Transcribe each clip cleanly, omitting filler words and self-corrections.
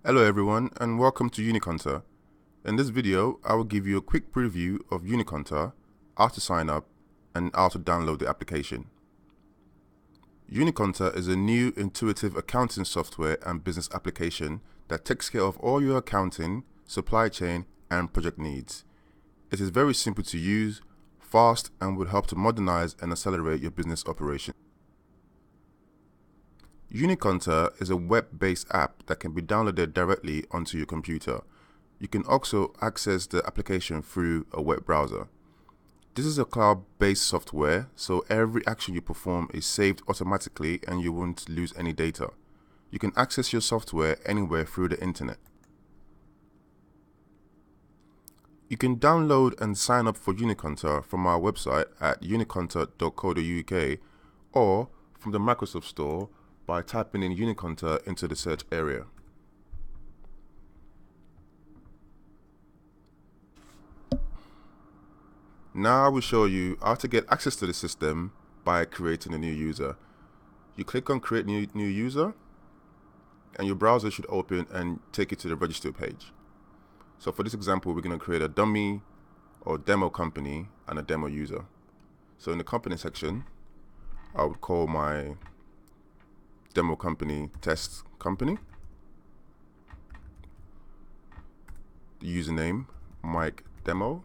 Hello everyone and welcome to Uniconta. In this video, I will give you a quick preview of Uniconta, how to sign up, and how to download the application. Uniconta is a new intuitive accounting software and business application that takes care of all your accounting, supply chain, and project needs. It is very simple to use, fast, and will help to modernize and accelerate your business operation. Uniconta is a web-based app that can be downloaded directly onto your computer. You can also access the application through a web browser. This is a cloud-based software, so every action you perform is saved automatically and you won't lose any data. You can access your software anywhere through the internet. You can download and sign up for Uniconta from our website at uniconta.co.uk or from the Microsoft Store by typing in Uniconta into the search area. Now I will show you how to get access to the system by creating a new user. You click on create new user and your browser should open and take you to the register page. So for this example, we're going to create a dummy or demo company and a demo user. So in the company section, I would call my demo company test company. The username Mike Demo.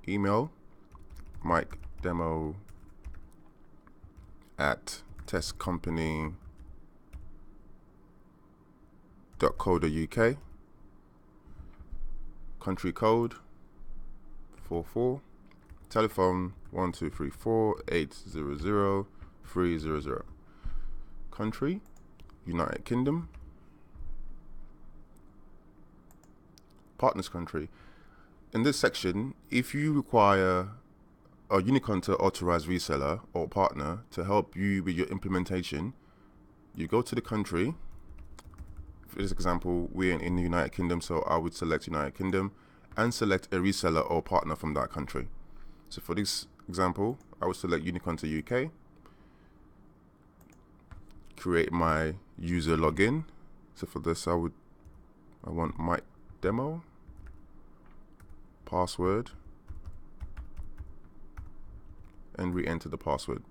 Email mikedemo@testcompany.co.uk. Country code 44. Telephone 1234-800-300. Country United Kingdom. Partners country. In this section, if you require a Uniconta authorized reseller or partner to help you with your implementation, you go to the country. For this example, we're in the United Kingdom, so I would select United Kingdom and select a reseller or partner from that country. So for this example, I would select Uniconta UK, create my user login. So for this, I want Mike Demo. Password, and re-enter the password.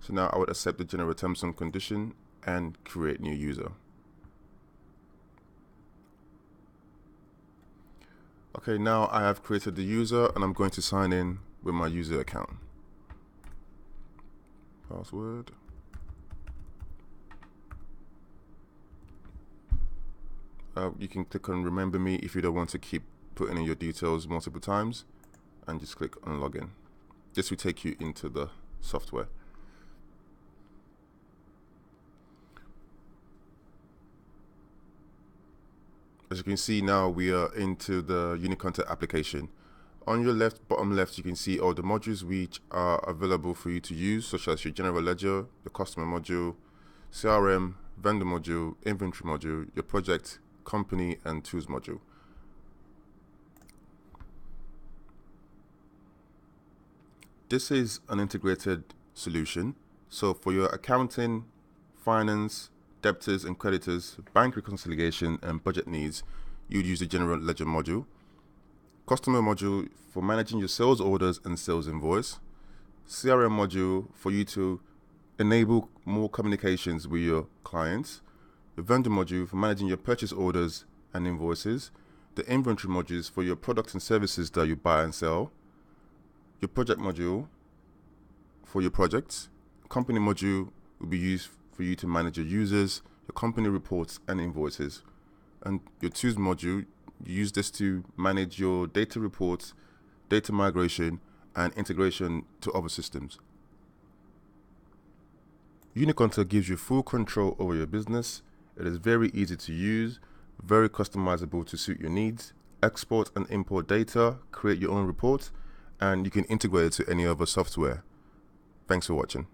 So now I would accept the general terms and condition and create new user. Okay, now I have created the user and I'm going to sign in with my user account. Password. You can click on remember me if you don't want to keep putting in your details multiple times, and just click on login. This will take you into the software. As you can see, now we are into the Uniconta application. On your bottom left, you can see all the modules which are available for you to use, such as your general ledger, your customer module, CRM, vendor module, inventory module, your project, company, and tools module. This is an integrated solution. So for your accounting, finance, debtors and creditors, bank reconciliation, and budget needs, you'd use the general ledger module. Customer module for managing your sales orders and sales invoice. CRM module for you to enable more communications with your clients. The vendor module for managing your purchase orders and invoices. The inventory modules for your products and services that you buy and sell. Your project module for your projects. Company module will be used for you to manage your users, your company reports and invoices. And your tools module, you use this to manage your data reports, data migration, and integration to other systems. Uniconta gives you full control over your business. It is very easy to use, very customizable to suit your needs. Export and import data, create your own reports, and you can integrate it to any other software. Thanks for watching.